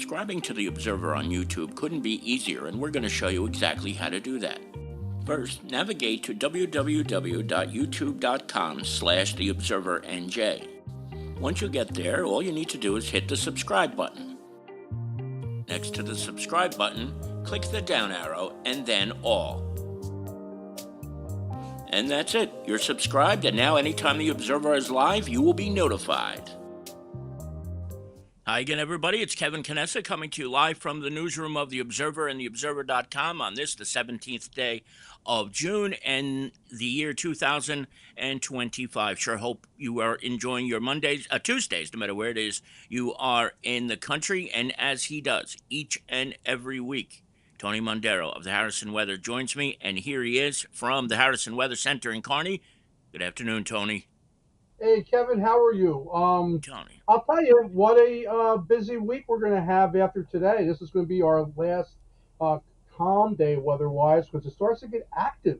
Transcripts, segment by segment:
Subscribing to The Observer on YouTube couldn't be easier, and we're going to show you exactly how to do that. First, navigate to www.youtube.com/theobservernj. Once you get there, all you need to do is hit the subscribe button. Next to the subscribe button, click the down arrow and then all. And that's it. You're subscribed, and now anytime The Observer is live, you will be notified. Hi again, everybody. It's Kevin Canessa coming to you live from the newsroom of The Observer and theobserver.com on this, the 17th day of June and the year 2025. Sure hope you are enjoying your Tuesdays, no matter where it is you are in the country. And as he does each and every week, Tony Mondaro of the Harrison Weather joins me, and here he is from the Harrison Weather Center in Kearny. Good afternoon, Tony. Hey, Kevin, how are you? Tony. I'll tell you what a busy week we're going to have after today. This is going to be our last calm day weather-wise because it starts to get active.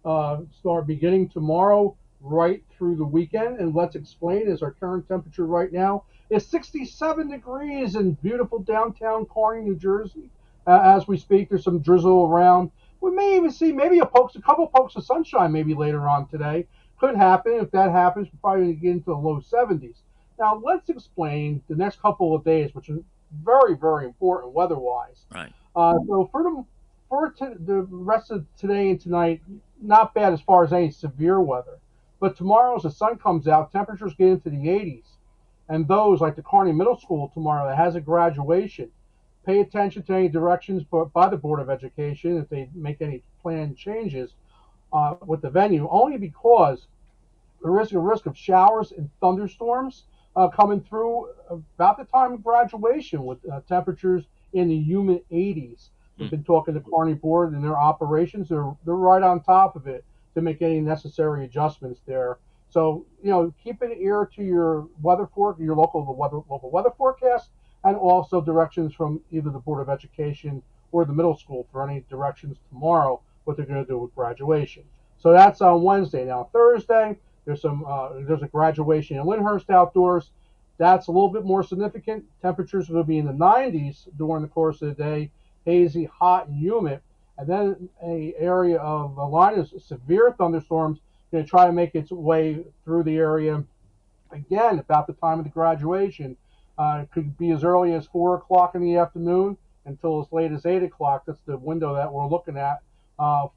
Start beginning tomorrow right through the weekend. And let's explain is our current temperature right now is 67 degrees in beautiful downtown Kearny, New Jersey. As we speak, there's some drizzle around. We may even see maybe a couple pokes of sunshine maybe later on today. Could happen. If that happens, we're probably going to get into the low 70s. Now, let's explain the next couple of days, which is very, very important weather-wise. Right. So the rest of today and tonight, not bad as far as any severe weather. But tomorrow, as the sun comes out, temperatures get into the 80s. And those, like the Kearny Middle School tomorrow that has a graduation, pay attention to any directions by the Board of Education if they make any planned changes with the venue, only because there is a risk of showers and thunderstorms coming through about the time of graduation with temperatures in the humid 80s. We've been talking to Kearny Board and their operations. They're right on top of it to make any necessary adjustments there. So, keep an ear to your your local weather forecast, and also directions from either the Board of Education or the middle school for any directions tomorrow what they're going to do with graduation. So that's on Wednesday. Now Thursday, there's a graduation in Lyndhurst outdoors. That's a little bit more significant. Temperatures will be in the 90s during the course of the day, hazy, hot, and humid. And then a area of a line of severe thunderstorms going to try to make its way through the area again about the time of the graduation. It could be as early as 4 o'clock in the afternoon until as late as 8 o'clock. That's the window that we're looking at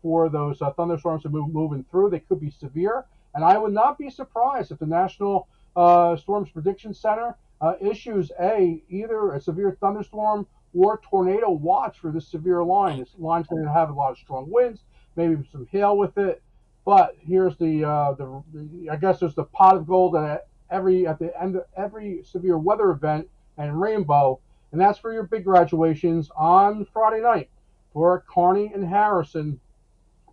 for those thunderstorms to moving through. They could be severe, and I would not be surprised if the National Storms Prediction Center issues either a severe thunderstorm or tornado watch for this severe line. This line's going to have a lot of strong winds, maybe some hail with it. But here's I guess there's the pot of gold at the end of every severe weather event and rainbow, and that's for your big graduations on Friday night. For Kearny and Harrison,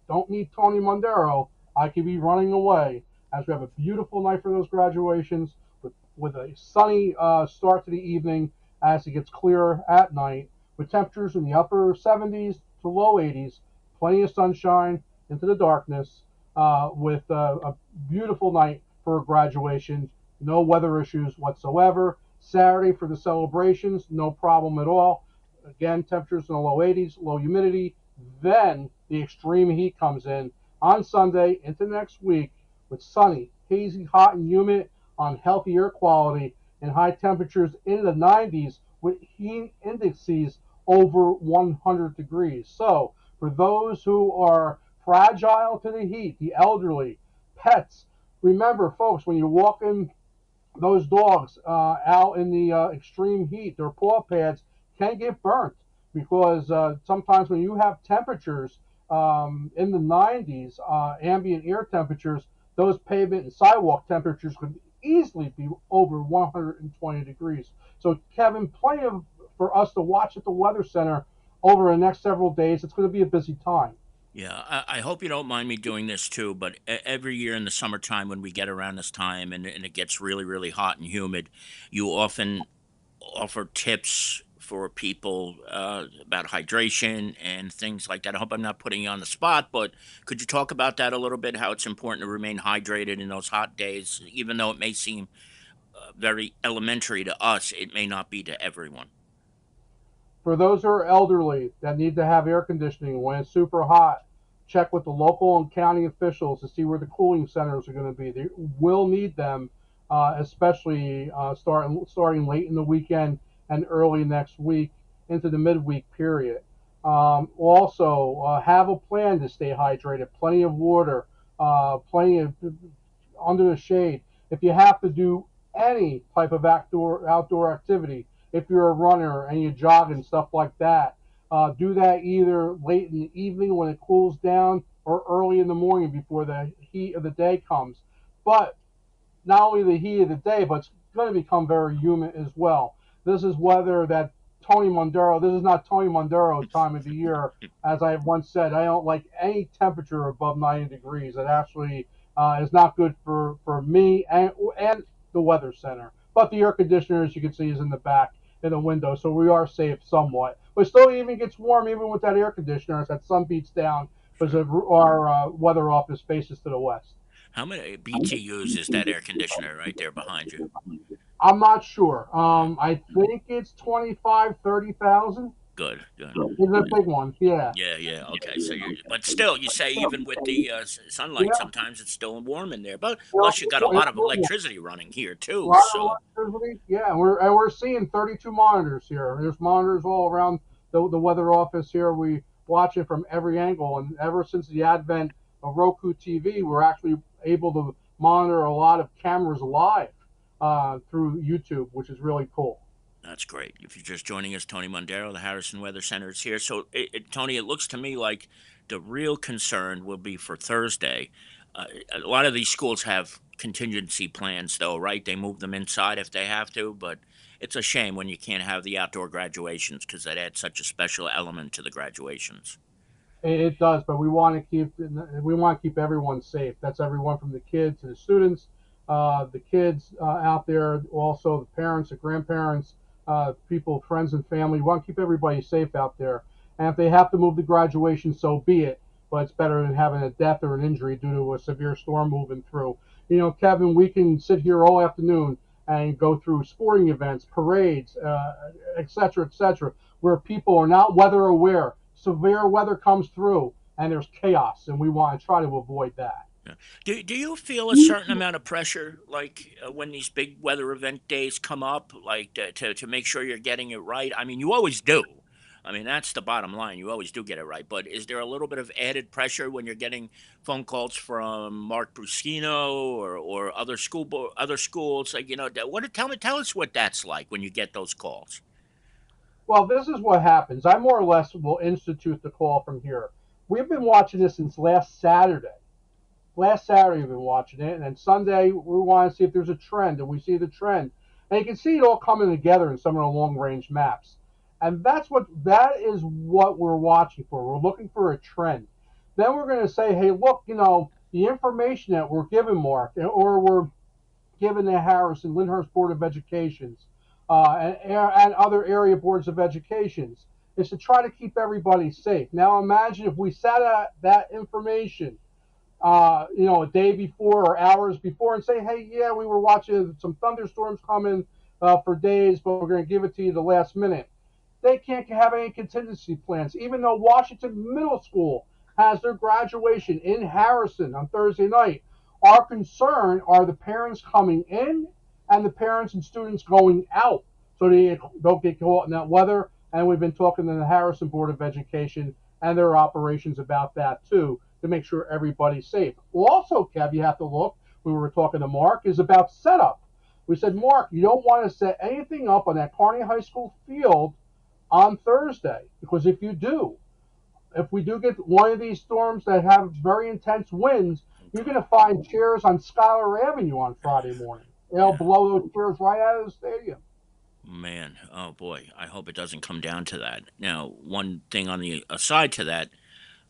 don't need Tony Mondaro. I could be running away as we have a beautiful night for those graduations with a sunny start to the evening as it gets clearer at night with temperatures in the upper 70s to low 80s, plenty of sunshine into the darkness with a beautiful night for graduation. No weather issues whatsoever. Saturday for the celebrations, no problem at all. Again, temperatures in the low 80s, low humidity. Then the extreme heat comes in on Sunday into next week with sunny, hazy, hot, and humid on healthy air quality and high temperatures in the 90s with heat indices over 100 degrees. So for those who are fragile to the heat, the elderly, pets, remember, folks, when you're walking those dogs out in the extreme heat, their paw pads can get burnt because sometimes when you have temperatures in the 90s, ambient air temperatures, those pavement and sidewalk temperatures could easily be over 120 degrees. So, Kevin, plenty for us to watch at the Weather Center over the next several days. It's going to be a busy time. Yeah, I hope you don't mind me doing this too, but every year in the summertime when we get around this time and it gets really, really hot and humid, you often offer tips for people about hydration and things like that. I hope I'm not putting you on the spot, but could you talk about that a little bit, how it's important to remain hydrated in those hot days, even though it may seem very elementary to us, it may not be to everyone. For those who are elderly that need to have air conditioning when it's super hot, check with the local and county officials to see where the cooling centers are going to be. They will need them, especially starting late in the weekend and early next week into the midweek period. Also, have a plan to stay hydrated, plenty of water, plenty of under the shade. If you have to do any type of outdoor activity, if you're a runner and you jog and stuff like that, do that either late in the evening when it cools down or early in the morning before the heat of the day comes. But not only the heat of the day, but it's going to become very humid as well. This is weather that Tony Mondaro, this is not Tony Mondaro time of the year. As I once said, I don't like any temperature above 90 degrees. It actually is not good for me and the weather center. But the air conditioner, as you can see, is in the back in the window, so we are safe somewhat. But still, even gets warm even with that air conditioner as that sun beats down because Sure. our weather office faces to the west. How many BTUs is that air conditioner right there behind you? I'm not sure. Uh, I think it's 25, 30,000. Good, good. It's a big one. Yeah. Yeah, yeah. Okay, so you, but still, you say even with the sunlight, Yeah. sometimes it's still warm in there. But You know, plus, you got a it's lot of electricity running here a too. lot of So electricity. Yeah, we're seeing 32 monitors here. There's monitors all around the weather office here. We watch it from every angle, and ever since the advent of Roku TV, we're actually able to monitor a lot of cameras live through YouTube, which is really cool. that's great. If you're just joining us, Tony Mondaro, the Harrison Weather Center is here. So, Tony, it looks to me like the real concern will be for Thursday. A lot of these schools have contingency plans, though, right? They move them inside if they have to, but it's a shame when you can't have the outdoor graduations because that adds such a special element to the graduations. It does, but we want to keep everyone safe. That's everyone from the kids to the students, the kids out there, also the parents, the grandparents, people, friends, and family. We want to keep everybody safe out there. And if they have to move the graduation, so be it. But it's better than having a death or an injury due to a severe storm moving through. Kevin, we can sit here all afternoon and go through sporting events, parades, et cetera, where people are not weather aware. Severe weather comes through and there's chaos, and we want to try to avoid that. Yeah. Do you feel a certain amount of pressure, like when these big weather event days come up, like to make sure you're getting it right? I mean, you always do. I mean, that's the bottom line. You always do get it right. But is there a little bit of added pressure when you're getting phone calls from Mark Brusino or other schools? Like, what? Tell us what that's like when you get those calls. Well, this is what happens. I more or less will institute the call from here. We've been watching this since last Saturday. Last Saturday we've been watching it, and then Sunday we want to see if there's a trend, and we see the trend, and you can see it all coming together in some of the long range maps, and that is what we're watching for. We're looking for a trend. Then we're going to say, hey, look, the information that we're given, Mark, or we're given the Harris and Lyndhurst Board of Educations and other area boards of educations is to try to keep everybody safe. Now imagine if we sat at that information a day before or hours before and say, hey, yeah, we were watching some thunderstorms coming for days, but we're going to give it to you the last minute. They can't have any contingency plans, even though Washington Middle School has their graduation in Harrison on Thursday night. Our concern are the parents coming in and the parents and students going out so they don't get caught in that weather. And we've been talking to the Harrison Board of Education and their operations about that too to make sure everybody's safe. Also, Kev, you have to look, we were talking to Mark, is about setup. We said, Mark, you don't want to set anything up on that Kearny High School field on Thursday because if we do get one of these storms that have very intense winds, Oh you're going God. to find chairs on Schuyler Avenue on Friday morning. Yeah. Below those chairs right out of the stadium. Man, oh boy, I hope it doesn't come down to that. Now, one thing on the aside to that,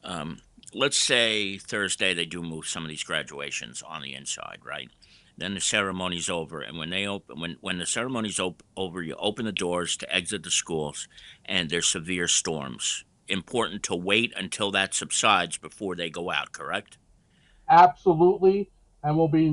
um, let's say Thursday they do move some of these graduations on the inside, right? Then the ceremony's over, and when the ceremony's over, you open the doors to exit the schools, and there's severe storms. Important to wait until that subsides before they go out. Correct? Absolutely, and we'll be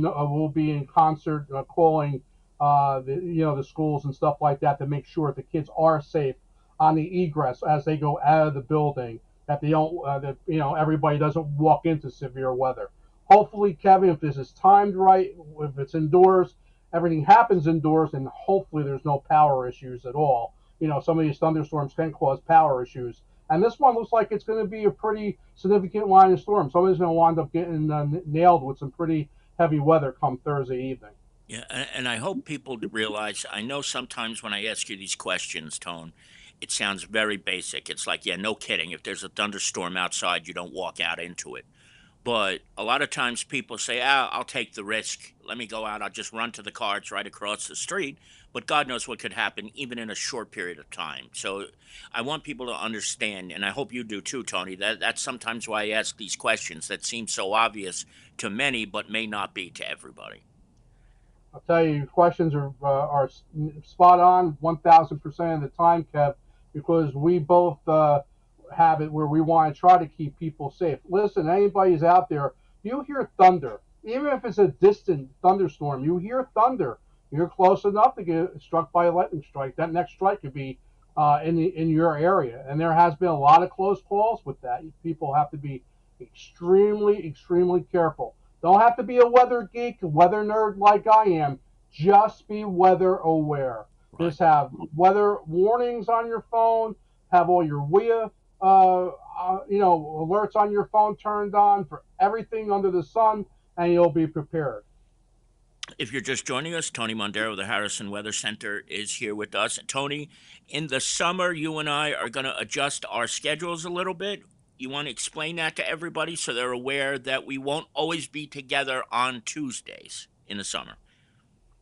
in concert calling the schools and stuff like that to make sure the kids are safe on the egress as they go out of the building, that they don't that everybody doesn't walk into severe weather. Hopefully, Kevin, if this is timed right, if it's indoors, everything happens indoors, and hopefully there's no power issues at all. Some of these thunderstorms can cause power issues, and this one looks like it's going to be a pretty significant line of storm. Somebody's going to wind up getting nailed with some pretty heavy weather come Thursday evening. Yeah, and I hope people realize. I know sometimes when I ask you these questions, Tone, it sounds very basic. It's like, yeah, no kidding. If there's a thunderstorm outside, you don't walk out into it. But a lot of times people say, I'll take the risk. Let me go out. I'll just run to the car. It's right across the street. But God knows what could happen even in a short period of time. So I want people to understand, and I hope you do too, Tony, that's sometimes why I ask these questions that seem so obvious to many, but may not be to everybody. I'll tell you, your questions are spot on 1,000% of the time, Kev, because we both have it where we want to try to keep people safe. Listen, anybody's out there, you hear thunder, even if it's a distant thunderstorm, you hear thunder. You're close enough to get struck by a lightning strike. That next strike could be in your area, and there has been a lot of close calls with that. People have to be extremely, extremely careful. Don't have to be a weather geek, weather nerd like I am. Just be weather aware. Right. Just have weather warnings on your phone. Have all your WIA, alerts on your phone turned on for everything under the sun, and you'll be prepared. If you're just joining us, Tony Mondaro of the Harrison Weather Center is here with us. Tony, in the summer, you and I are going to adjust our schedules a little bit. You want to explain that to everybody so they're aware that we won't always be together on Tuesdays in the summer.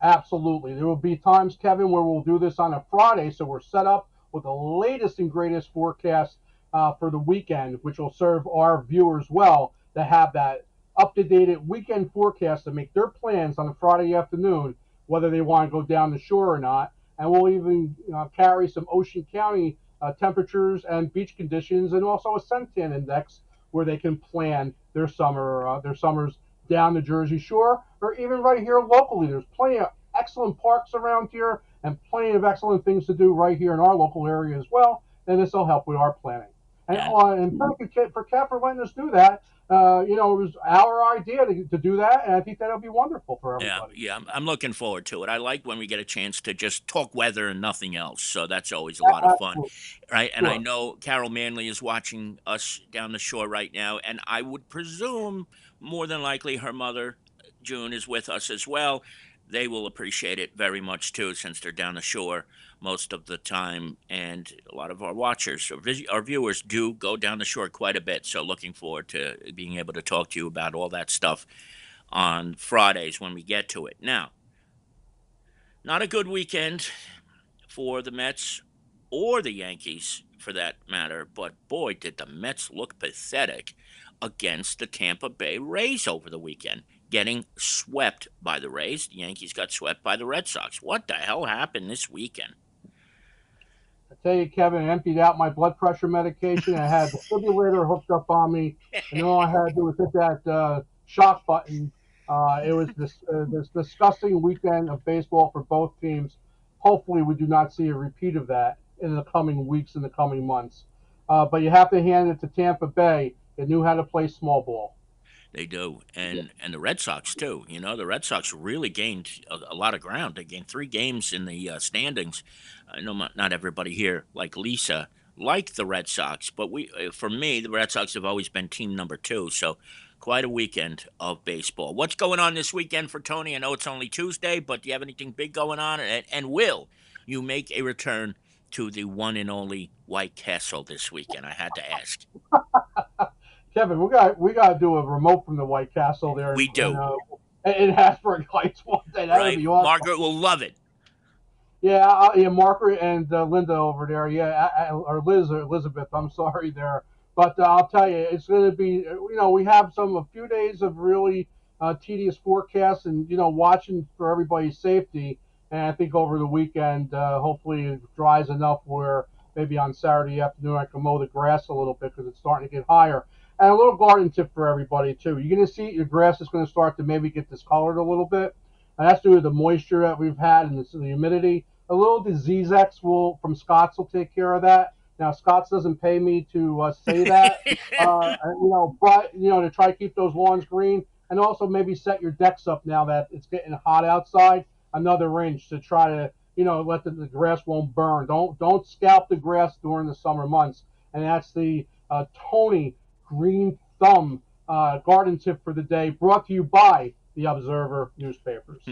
Absolutely. There will be times, Kevin, where we'll do this on a Friday, so we're set up with the latest and greatest forecast for the weekend, which will serve our viewers well to have that up to date weekend forecast to make their plans on a Friday afternoon, whether they want to go down the shore or not. And we'll even carry some Ocean County temperatures and beach conditions, and also a suntan index where they can plan their summers down the Jersey Shore, or even right here locally. There's plenty of excellent parks around here and plenty of excellent things to do right here in our local area as well. And this will help with our planning. And And thank you, for Kat, for letting us do that. It was our idea to do that, and I think that'll be wonderful for yeah, everybody. yeah, I'm looking forward to it. I like when we get a chance to just talk weather and nothing else. So that's always a lot of fun, Absolutely. right? And I Sure. know Carol Manley is watching us down the shore right now, and I would presume more than likely her mother, June, is with us as well. They will appreciate it very much too, since they're down the shore most of the time, and a lot of our watchers or our viewers do go down the shore quite a bit. So looking forward to being able to talk to you about all that stuff on Fridays when we get to it. Now, not a good weekend for the Mets or the Yankees for that matter, but boy, did the Mets look pathetic against the Tampa Bay Rays over the weekend, getting swept by the Rays. The Yankees got swept by the Red Sox. What the hell happened this weekend? I tell you, Kevin, I emptied out my blood pressure medication. I had the defibrillator hooked up on me, and all I had to do was hit that shock button. It was this disgusting weekend of baseball for both teams. Hopefully, we do not see a repeat of that in the coming weeks, in the coming months. But you have to hand it to Tampa Bay. They knew how to play small ball. They do, and the Red Sox too. You know, the Red Sox really gained a lot of ground. They gained 3 games in the standings. I know not everybody here, like Lisa, like the Red Sox, but for me, the Red Sox have always been team number 2. So, quite a weekend of baseball. What's going on this weekend for Tony? I know it's only Tuesday, but do you have anything big going on? And will you make a return to the one and only White Castle this weekend? I had to ask. Kevin, we got to do a remote from the White Castle there We do, in Hasburg Heights one day. That would right? be awesome. Margaret will love it. Yeah, yeah, Margaret and Linda over there. Yeah, or Liz or Elizabeth. I'm sorry there, but I'll tell you, it's going to be. We have a few days of really tedious forecasts, and watching for everybody's safety. And I think over the weekend, hopefully it dries enough where maybe on Saturday afternoon I can mow the grass a little bit because it's starting to get higher. And a little garden tip for everybody too. You're going to see your grass is going to start to maybe get discolored a little bit, and that's due to the moisture that we've had and the humidity. A little disease X will from Scott's will take care of that. Now Scott's doesn't pay me to say that, but to try to keep those lawns green, and also maybe set your decks up now that it's getting hot outside. Another inch to try to let the grass won't burn. Don't scalp the grass during the summer months. And that's the Tony Green Thumb garden tip for the day, brought to you by the Observer newspapers.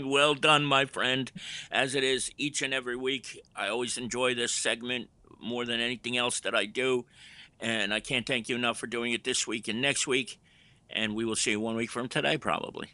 Well done, my friend. As it is each and every week, I always enjoy this segment more than anything else that I do. And I can't thank you enough for doing it this week and next week. And we will see you 1 week from today, probably.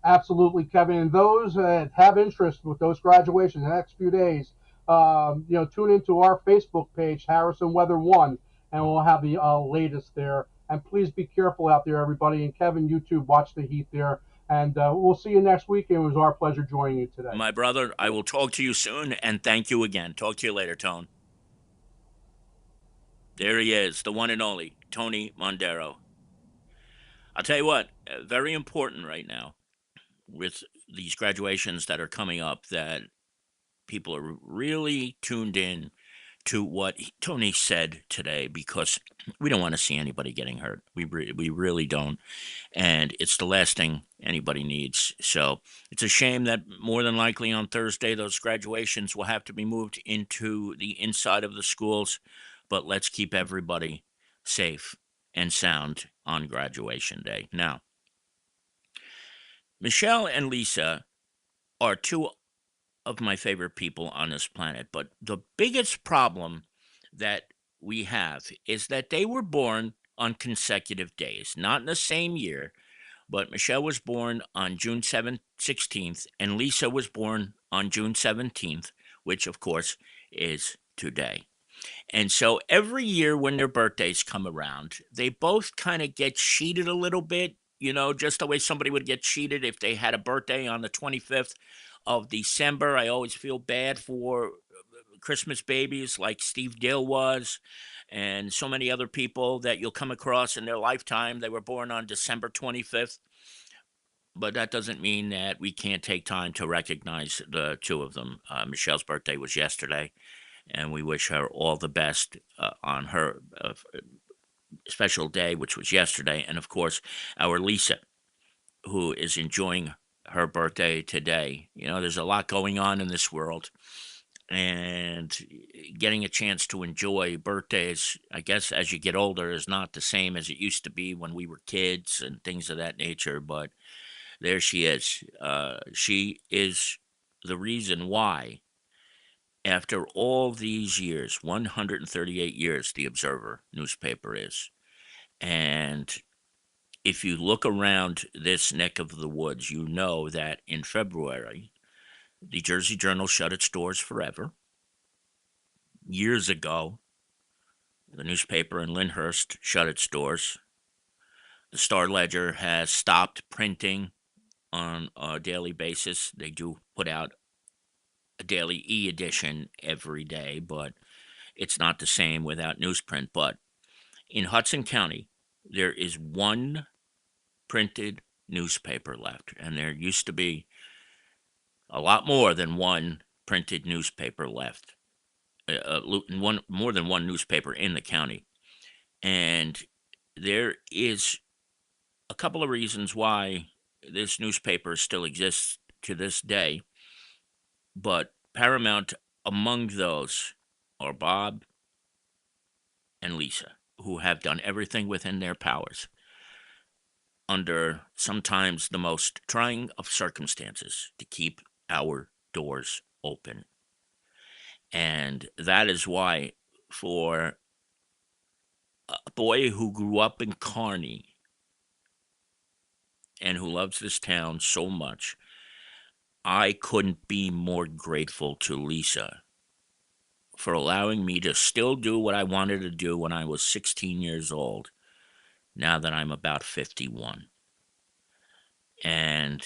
Absolutely, Kevin. And those that have interest with those graduations in the next few days, tune into our Facebook page, Harrison Weather One, and we'll have the latest there. And please be careful out there, everybody. And Kevin, you too, watch the heat there. And we'll see you next week. And it was our pleasure joining you today. My brother, I will talk to you soon and thank you again. Talk to you later, Tone. There he is, the one and only Tony Mondaro. I'll tell you what, very important right now with these graduations that are coming up that people are really tuned in to what Tony said today because we don't want to see anybody getting hurt. We really don't. And it's the last thing anybody needs. So it's a shame that more than likely on Thursday, those graduations will have to be moved into the inside of the schools. But let's keep everybody safe and sound on graduation day. Now, Michelle and Lisa are two of my favorite people on this planet. But the biggest problem that we have is that they were born on consecutive days, not in the same year, but Michelle was born on June 16th, and Lisa was born on June 17th, which of course is today. And so every year when their birthdays come around, they both kind of get cheated a little bit, just the way somebody would get cheated if they had a birthday on the 25th of December. I always feel bad for Christmas babies like Steve Dill was, and so many other people that you'll come across in their lifetime. They were born on December 25th. But that doesn't mean that we can't take time to recognize the two of them. Michelle's birthday was yesterday, and we wish her all the best on her special day, which was yesterday. And of course, our Lisa, who is enjoying her birthday today. There's a lot going on in this world, and getting a chance to enjoy birthdays, I guess, as you get older, is not the same as it used to be when we were kids and things of that nature. But there she is. She is the reason why, after all these years, 138 years, the Observer newspaper is. And if you look around this neck of the woods, you know that in February, the Jersey Journal shut its doors forever. Years ago, the newspaper in Lyndhurst shut its doors. The Star Ledger has stopped printing on a daily basis. They do put out a daily e-edition every day, but it's not the same without newsprint. But in Hudson County, there is one printed newspaper left, and there used to be a lot more than one printed newspaper left. One more than one newspaper in the county, and there is a couple of reasons why this newspaper still exists to this day. But paramount among those are Bob and Lisa, who have done everything within their powers under sometimes the most trying of circumstances to keep our doors open. And that is why, for a boy who grew up in Kearny and who loves this town so much, I couldn't be more grateful to Lisa for allowing me to still do what I wanted to do when I was 16 years old, now that I'm about 51. And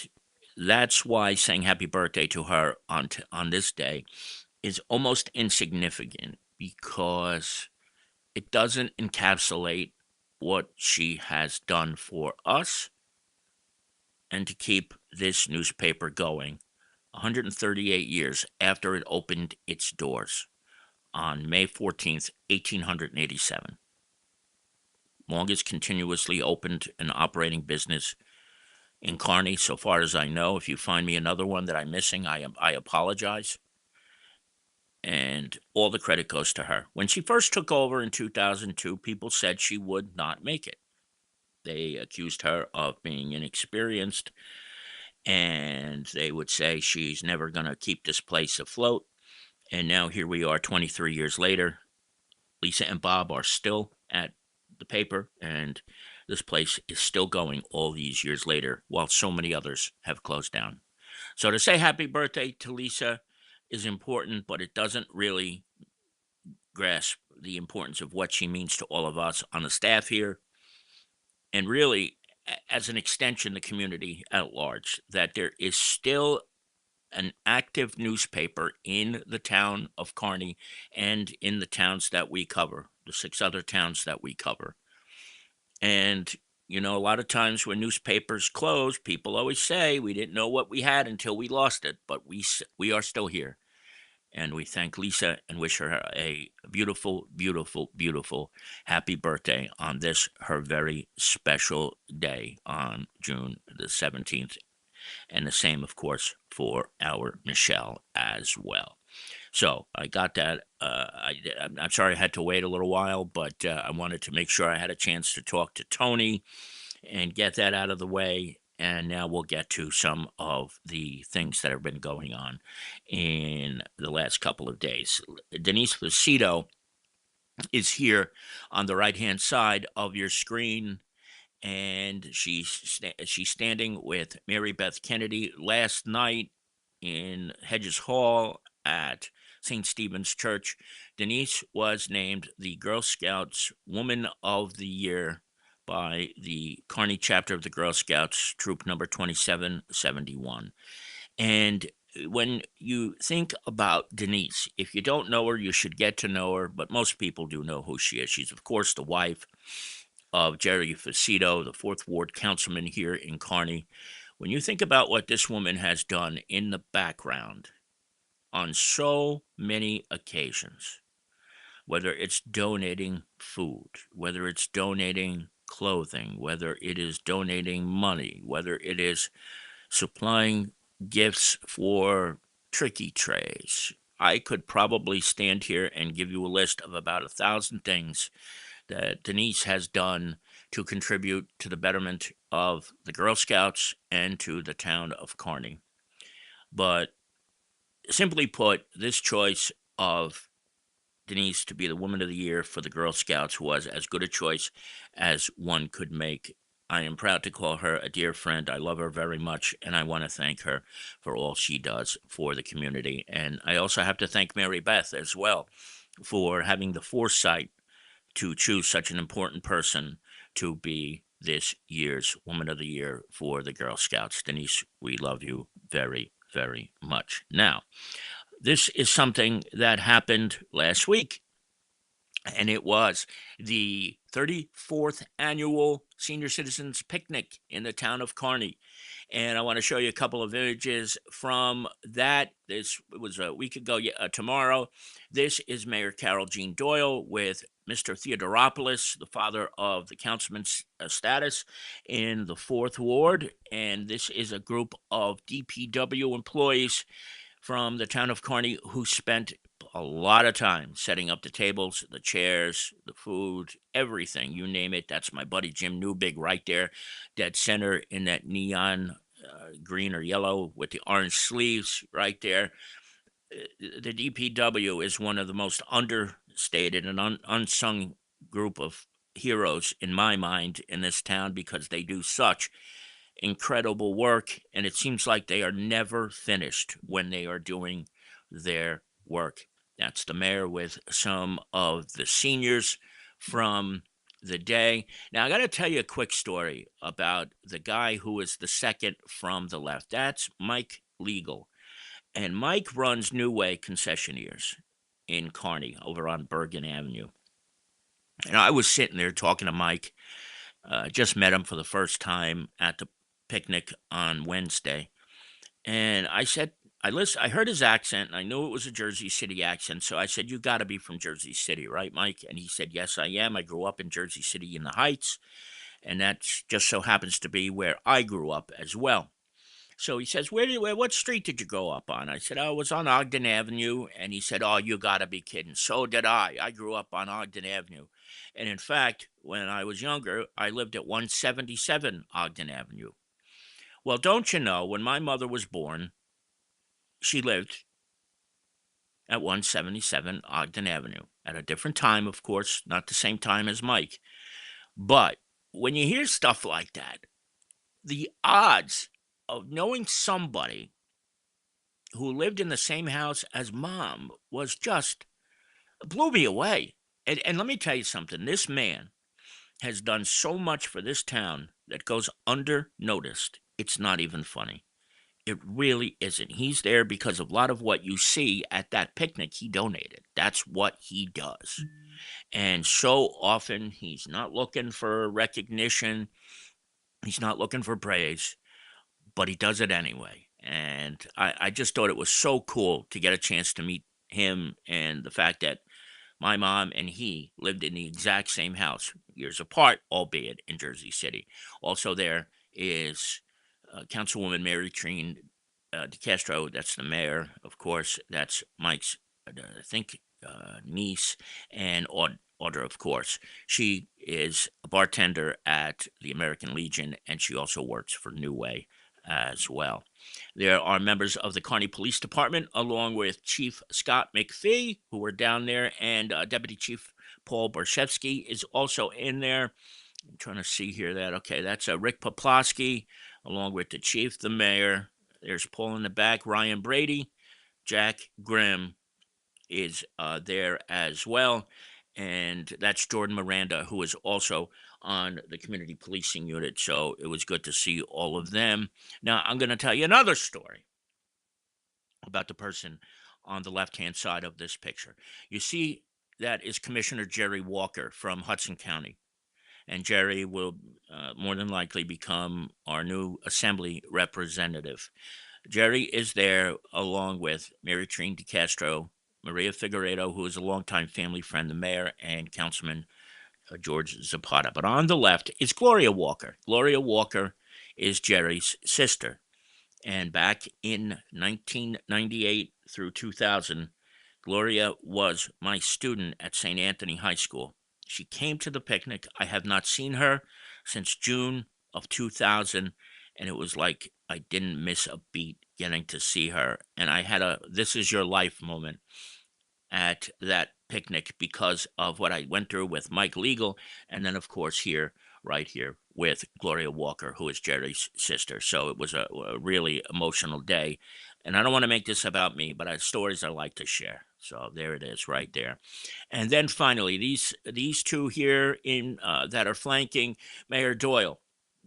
that's why saying happy birthday to her on this day is almost insignificant, because it doesn't encapsulate what she has done for us and to keep this newspaper going 138 years after it opened its doors on May 14th, 1887. Longest continuously opened and operating business in Kearny, so far as I know. If you find me another one that I'm missing, I apologize. And all the credit goes to her. When she first took over in 2002, people said she would not make it. They accused her of being inexperienced, and they would say she's never going to keep this place afloat. And now here we are 23 years later. Lisa and Bob are still at the paper, and this place is still going all these years later, while so many others have closed down. So to say happy birthday to Lisa is important, but it doesn't really grasp the importance of what she means to all of us on the staff here, and really as an extension, the community at large, that there is still an active newspaper in the town of Kearny and in the towns that we cover, the 6 other towns that we cover. And, a lot of times when newspapers close, people always say we didn't know what we had until we lost it, but we are still here. And we thank Lisa and wish her a beautiful, beautiful, beautiful happy birthday on this, her very special day on June the 17th. And the same, of course, for our Michelle as well. So I got that. I'm sorry I had to wait a little while, but I wanted to make sure I had a chance to talk to Tony and get that out of the way. And now we'll get to some of the things that have been going on in the last couple of days. Denise Ficeto is here on the right hand side of your screen, and she's standing with Mary Beth Kennedy last night in Hedges Hall at St. Stephen's Church. Denise was named the Girl Scouts Woman of the Year by the Kearny chapter of the Girl Scouts, troop number 2771. And when you think about Denise, if you don't know her, you should get to know her, but most people do know who she is. She's, of course, the wife of Jerry Ficeto, the 4th Ward councilman here in Kearny. When you think about what this woman has done in the background on so many occasions, whether it's donating food, whether it's donating clothing, whether it is donating money, whether it is supplying gifts for tricky trays, I could probably stand here and give you a list of about 1,000 things that Denise has done to contribute to the betterment of the Girl Scouts and to the town of Kearny. But simply put, this choice of Denise to be the Woman of the Year for the Girl Scouts was as good a choice as one could make. I am proud to call her a dear friend. I love her very much, and I want to thank her for all she does for the community. And I also have to thank Mary Beth as well for having the foresight to choose such an important person to be this year's Woman of the Year for the Girl Scouts. Denise, we love you very, very much. Now, this is something that happened last week, and it was the 34th annual Senior Citizens Picnic in the town of Kearny. And I want to show you a couple of images from that. This was a week ago, tomorrow. This is Mayor Carol Jean Doyle with Mr. Theodoropoulos, the father of the councilman's status in the 4th Ward. And this is a group of DPW employees from the town of Kearny who spent a lot of time setting up the tables, the chairs, the food, everything, you name it. That's my buddy Jim Newbig right there, dead center in that neon green or yellow with the orange sleeves right there. The DPW is one of the most understated and unsung group of heroes in my mind in this town, because they do such incredible work, and it seems like they are never finished when they are doing their work. That's the mayor with some of the seniors from the day. Now, I got to tell you a quick story about the guy who is the second from the left. That's Mike Legal. And Mike runs New Way Concessionaires in Kearny over on Bergen Avenue. And I was sitting there talking to Mike. Just met him for the first time at the picnic on Wednesday. And I said, I heard his accent, and I knew it was a Jersey City accent, so I said, "You gotta be from Jersey City, right, Mike?" And he said, "Yes, I am. I grew up in Jersey City in the Heights, and that just so happens to be where I grew up as well." So he says, what street did you grow up on?" I said, "Oh, I was on Ogden Avenue." And he said, "Oh, you gotta be kidding. So did I. I grew up on Ogden Avenue. And in fact, when I was younger, I lived at 177 Ogden Avenue." Well, don't you know, when my mother was born, she lived at 177 Ogden Avenue at a different time, of course, not the same time as Mike. But when you hear stuff like that, the odds of knowing somebody who lived in the same house as mom was just blew me away. And let me tell you something. This man has done so much for this town that goes under noticed. It's not even funny. It really isn't. He's there because of a lot of what you see at that picnic he donated. That's what he does. And so often he's not looking for recognition, he's not looking for praise, but he does it anyway. And I just thought it was so cool to get a chance to meet him, and the fact that my mom and he lived in the exact same house, years apart, albeit in Jersey City. Also, there is Councilwoman Mary Treen DeCastro. That's the mayor, of course. That's Mike's, I think, niece, and Audra, of course. She is a bartender at the American Legion, and she also works for New Way as well. There are members of the Kearny Police Department, along with Chief Scott McPhee, who are down there, and Deputy Chief Paul Borshevsky is also in there. I'm trying to see here that, okay, that's Rick Poplawski, along with the chief, the mayor. There's Paul in the back, Ryan Brady, Jack Grimm is there as well. And that's Jordan Miranda, who is also on the community policing unit. So it was good to see all of them. Now, I'm going to tell you another story about the person on the left hand side of this picture. You see, that is Commissioner Jerry Walker from Hudson County. And Jerry will more than likely become our new assembly representative. Jerry is there along with Mary Trine DeCastro, Maria Figueredo, who is a longtime family friend, the mayor, and Councilman George Zapata. But on the left is Gloria Walker. Gloria Walker is Jerry's sister. And back in 1998 through 2000, Gloria was my student at St. Anthony High School. She came to the picnic. I have not seen her since June of 2000, and it was like I didn't miss a beat getting to see her. And I had a "this is your life" moment at that picnic because of what I went through with Mike Legal, and then, of course, here, right here, with Gloria Walker, who is Jerry's sister. So it was a really emotional day. And I don't want to make this about me, but I have stories I like to share. So there it is, right there. And then finally, these two here in that are flanking Mayor Doyle.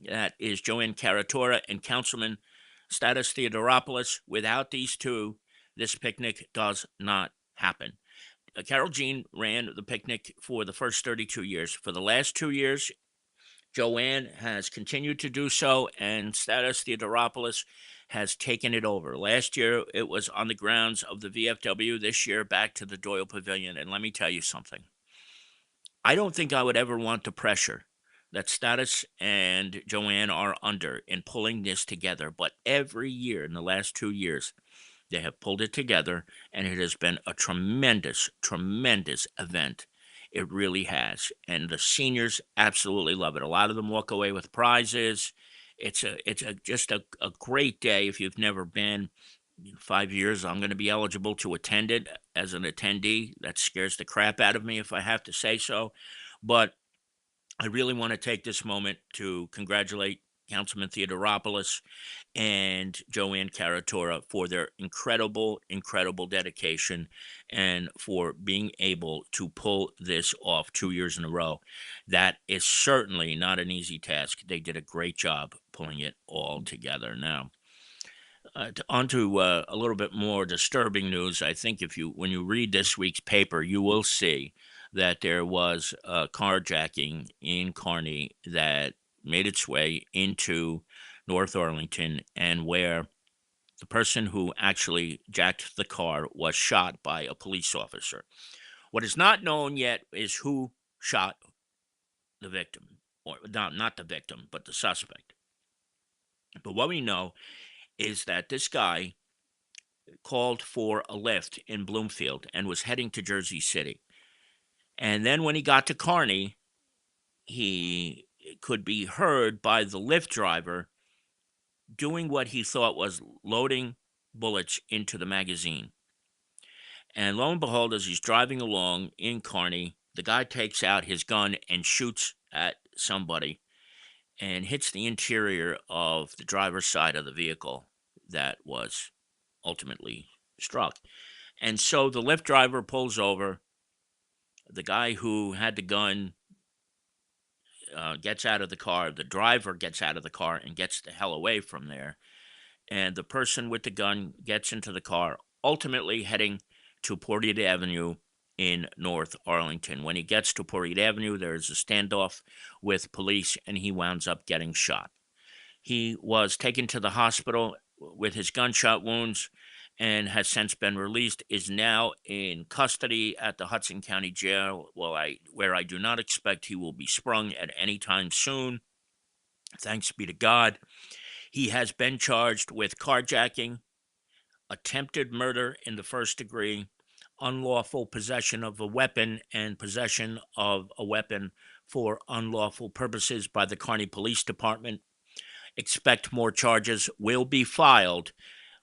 That is Joanne Caratora and Councilman Status Theodoropoulos. Without these two, this picnic does not happen. Carol Jean ran the picnic for the first 32 years. For the last 2 years, Joanne has continued to do so, and Status Theodoropoulos has taken it over. Last year, it was on the grounds of the VFW. This year, back to the Doyle Pavilion. And let me tell you something. I don't think I would ever want the pressure that Status and Joanne are under in pulling this together. But every year in the last 2 years, they have pulled it together, and it has been a tremendous, tremendous event. It really has. And the seniors absolutely love it. A lot of them walk away with prizes. It's just a great day if you've never been. In 5 years, I'm going to be eligible to attend it as an attendee. That scares the crap out of me, if I have to say so. But I really want to take this moment to congratulate Councilman Theodoropoulos and Joanne Caratora for their incredible, incredible dedication and for being able to pull this off 2 years in a row. That is certainly not an easy task. They did a great job pulling it all together. Now, on to a little bit more disturbing news. I think when you read this week's paper, you will see that there was a carjacking in Kearny that made its way into North Arlington, and where The person who actually jacked the car was shot by a police officer. What is not known yet is who shot the victim, or not the victim, but the suspect. But what we know is that this guy called for a lift in Bloomfield and was heading to Jersey City. And then when he got to Kearny, he could be heard by the Lyft driver doing what he thought was loading bullets into the magazine. And lo and behold, as he's driving along in Kearny, the guy takes out his gun and shoots at somebody and hits the interior of the driver's side of the vehicle that was ultimately struck. And so the Lyft driver pulls over. The guy who had the gun gets out of the car. The driver gets out of the car and gets the hell away from there. And the person with the gun gets into the car, ultimately heading to Portage Avenue in North Arlington. When he gets to Portage Avenue, there is a standoff with police, and he winds up getting shot. He was taken to the hospital with his gunshot wounds and has since been released, is now in custody at the Hudson County Jail, where I do not expect he will be sprung at any time soon. Thanks be to God. He has been charged with carjacking, attempted murder in the first degree, unlawful possession of a weapon, and possession of a weapon for unlawful purposes by the Kearny Police Department. Expect more charges will be filed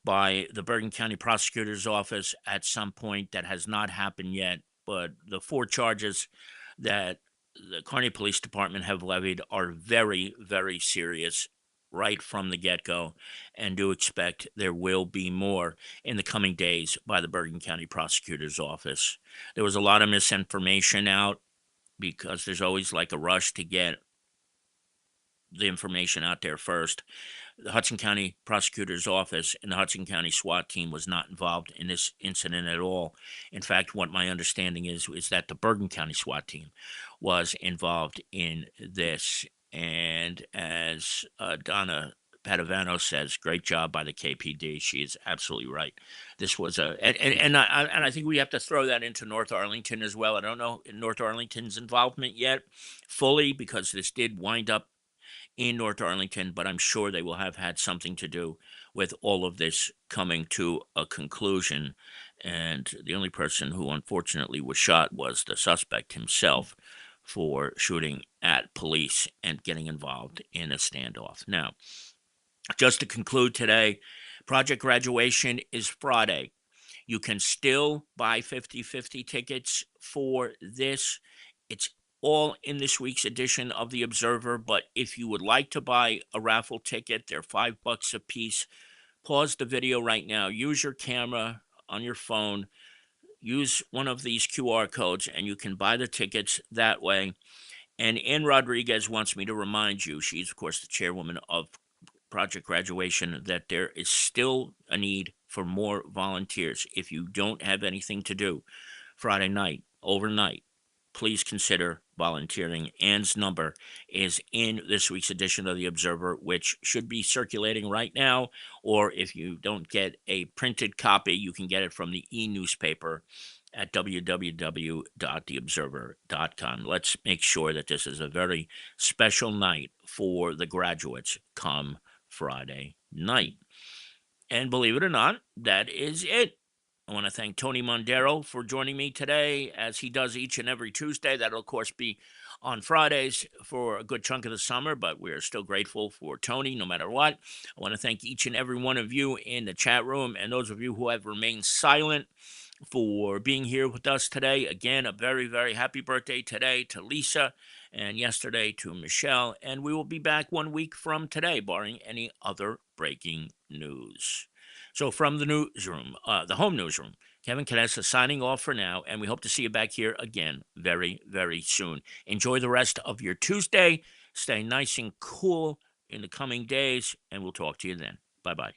by the Bergen County Prosecutor's Office at some point. That has not happened yet, but the 4 charges that the Kearny Police Department have levied are very, very serious right from the get-go, and do expect there will be more in the coming days by the Bergen County Prosecutor's Office. There was a lot of misinformation out because there's always like a rush to get the information out there first. The Hudson County Prosecutor's Office and the Hudson County SWAT team was not involved in this incident at all. In fact, what my understanding is that the Bergen County SWAT team was involved in this. And as Donna Padavano says, great job by the KPD. She is absolutely right. This was and I think we have to throw that into North Arlington as well. I don't know North Arlington's involvement yet fully, because this did wind up in North Arlington, but I'm sure they will have had something to do with all of this coming to a conclusion. And the only person who unfortunately was shot was the suspect himself for shooting at police and getting involved in a standoff. Now, just to conclude today, Project Graduation is Friday. You can still buy 50/50 tickets for this. It's all in this week's edition of The Observer, but if you would like to buy a raffle ticket, they're $5 a piece. Pause the video right now. Use your camera on your phone. Use one of these QR codes, and you can buy the tickets that way. And Ann Rodriguez wants me to remind you, she's, of course, the chairwoman of Project Graduation, that there is still a need for more volunteers. If you don't have anything to do Friday night, overnight, please consider volunteering. Ann's number is in this week's edition of The Observer, which should be circulating right now. Or if you don't get a printed copy, you can get it from the e-newspaper at www.theobserver.com. Let's make sure that this is a very special night for the graduates come Friday night. And believe it or not, that is it. I want to thank Tony Mondaro for joining me today, as he does each and every Tuesday. That'll, of course, be on Fridays for a good chunk of the summer, but we're still grateful for Tony no matter what. I want to thank each and every one of you in the chat room, and those of you who have remained silent, for being here with us today. Again, a very, very happy birthday today to Lisa, and yesterday to Michelle. And we will be back 1 week from today, barring any other breaking news. So from the newsroom, the home newsroom, Kevin Canessa signing off for now, and we hope to see you back here again very, very soon. Enjoy the rest of your Tuesday. Stay nice and cool in the coming days, and we'll talk to you then. Bye-bye.